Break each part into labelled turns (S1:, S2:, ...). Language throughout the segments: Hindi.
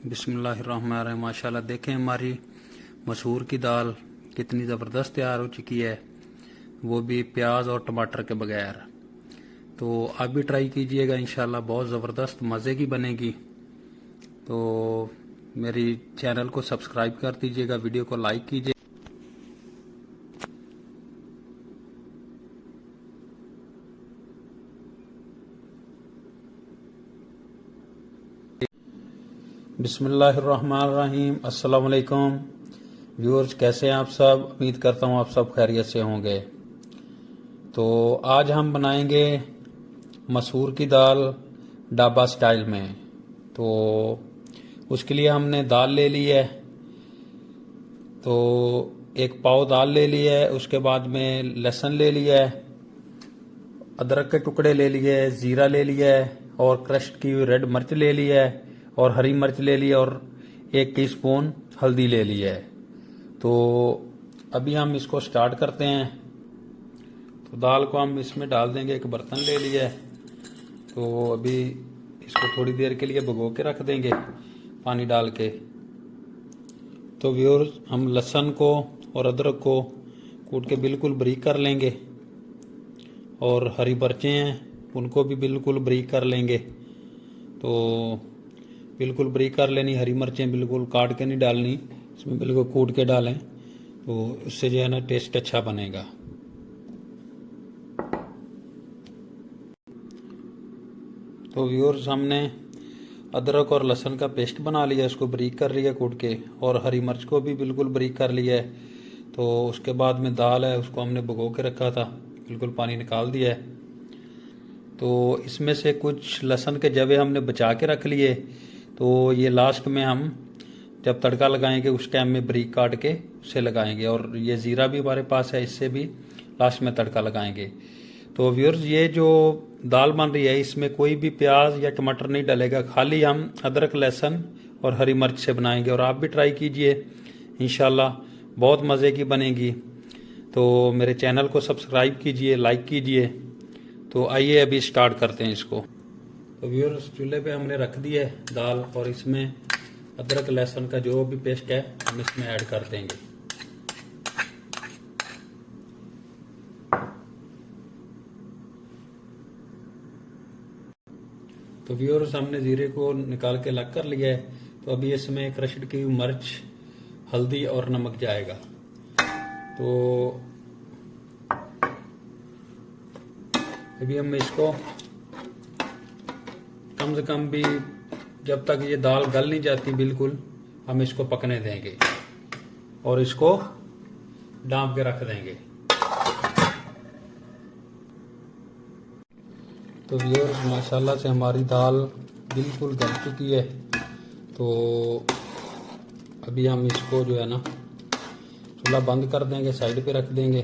S1: बिस्मिल्लाहिर्रहमानिर्रहीम। माशाल्लाह देखें हमारी मसूर की दाल कितनी ज़बरदस्त तैयार हो चुकी है, वो भी प्याज और टमाटर के बगैर। तो आप भी ट्राई कीजिएगा, इंशाल्लाह बहुत ज़बरदस्त मज़े की बनेगी। तो मेरी चैनल को सब्सक्राइब कर दीजिएगा, वीडियो को लाइक कीजिए। बिस्मिल्लाहिर्रहमानिर्रहीम। अस्सलाम वालेकुम व्यूअर्स, कैसे हैं आप सब? उम्मीद करता हूँ आप सब खैरियत से होंगे। तो आज हम बनाएंगे मसूर की दाल ढाबा स्टाइल में। तो उसके लिए हमने दाल ले ली है, तो एक पाव दाल ले ली है। उसके बाद में लहसुन ले लिया है, अदरक के टुकड़े ले लिए, ज़ीरा ले लिया है, और क्रश्ड की हुई रेड मिर्च ले ली है, और हरी मिर्च ले ली, और 1 टीस्पून हल्दी ले ली है। तो अभी हम इसको स्टार्ट करते हैं। तो दाल को हम इसमें डाल देंगे। एक बर्तन ले लिया है, तो अभी इसको थोड़ी देर के लिए भिगो के रख देंगे पानी डाल के। तो व्यूअर्स, हम लहसुन को और अदरक को कूट के बिल्कुल बारीक कर लेंगे, और हरी मिर्चें हैं उनको भी बिल्कुल बारीक कर लेंगे। तो बिल्कुल बारीक कर लेनी, हरी मिर्चें बिल्कुल काट के नहीं डालनी, इसमें बिल्कुल कूट के डालें, तो उससे जो है ना टेस्ट अच्छा बनेगा। तो व्यूअर्स, हमने अदरक और लहसुन का पेस्ट बना लिया, इसको बारीक कर लिया कूट के, और हरी मिर्च को भी बिल्कुल बारीक कर लिया है। तो उसके बाद में दाल है, उसको हमने भिगो के रखा था, बिल्कुल पानी निकाल दिया है। तो इसमें से कुछ लहसुन के जवे हमने बचा के रख लिए, तो ये लास्ट में हम जब तड़का लगाएंगे उस टाइम में बारीक काट के उसे लगाएंगे। और ये ज़ीरा भी हमारे पास है, इससे भी लास्ट में तड़का लगाएंगे। तो व्यूअर्स, ये जो दाल बन रही है इसमें कोई भी प्याज या टमाटर नहीं डलेगा, खाली हम अदरक लहसुन और हरी मिर्च से बनाएंगे। और आप भी ट्राई कीजिए, इंशाल्लाह बहुत मज़े की बनेगी। तो मेरे चैनल को सब्सक्राइब कीजिए, लाइक कीजिए। तो आइए अभी स्टार्ट करते हैं इसको। तो व्यूअर्स, चूल्हे पे हमने रख दी है दाल, और इसमें अदरक लहसुन का जो भी पेस्ट है हम इसमें ऐड कर देंगे। तो व्यूअर्स, हमने जीरे को निकाल के अलग कर लिया है। तो अभी इसमें क्रश्ड की मिर्च, हल्दी और नमक जाएगा। तो अभी हम इसको कम से कम भी जब तक ये दाल गल नहीं जाती बिल्कुल, हम इसको पकने देंगे और इसको ढाँप के रख देंगे। तो व्यूअर्स, माशाल्लाह से हमारी दाल बिल्कुल गल चुकी है। तो अभी हम इसको जो है ना चूल्हा बंद कर देंगे, साइड पे रख देंगे।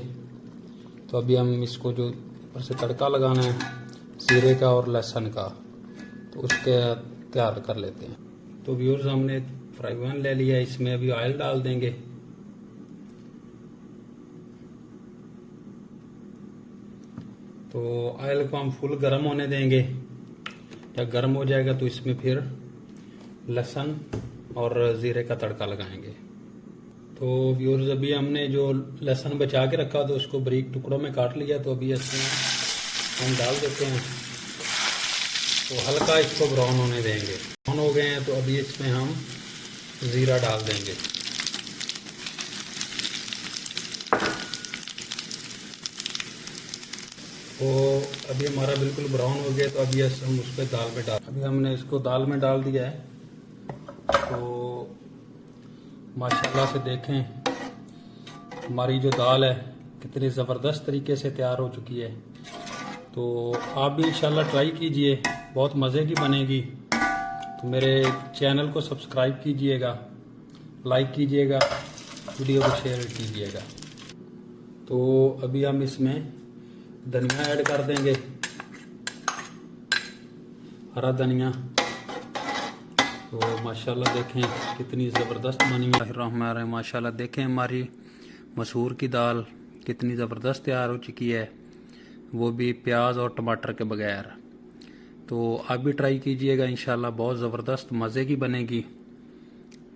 S1: तो अभी हम इसको जो ऊपर से तड़का लगाना है जीरे का और लहसुन का, तो उसके तैयार कर लेते हैं। तो व्यूअर्स, हमने फ्राई पैन ले लिया है, इसमें अभी ऑयल डाल देंगे। तो ऑयल को हम फुल गर्म होने देंगे। जब गर्म हो जाएगा तो इसमें फिर लहसुन और ज़ीरे का तड़का लगाएंगे। तो व्यूअर्स, अभी हमने जो लहसुन बचा के रखा था उसको बारीक टुकड़ों में काट लिया। तो अभी इसमें हम डाल देते हैं। तो हल्का इसको ब्राउन होने देंगे। ब्राउन हो गए हैं तो अभी इसमें हम ज़ीरा डाल देंगे। तो अभी हमारा बिल्कुल ब्राउन हो गया, तो अभी हम उस पर दाल में डाल, अभी हमने इसको दाल में डाल दिया है। तो माशाल्लाह से देखें हमारी जो दाल है कितनी ज़बरदस्त तरीके से तैयार हो चुकी है। तो आप भी इंशाल्लाह ट्राई कीजिए, बहुत मज़े की बनेगी। तो मेरे चैनल को सब्सक्राइब कीजिएगा, लाइक कीजिएगा, वीडियो को शेयर कीजिएगा। तो अभी हम इसमें धनिया ऐड कर देंगे, हरा धनिया। तो माशाल्लाह देखें कितनी ज़बरदस्त बनी है। माशाल्लाह देखें हमारी मसूर की दाल कितनी ज़बरदस्त तैयार हो चुकी है, वो भी प्याज और टमाटर के बगैर। तो आप भी ट्राई कीजिएगा, इंशाल्लाह बहुत ज़बरदस्त मज़े की बनेगी।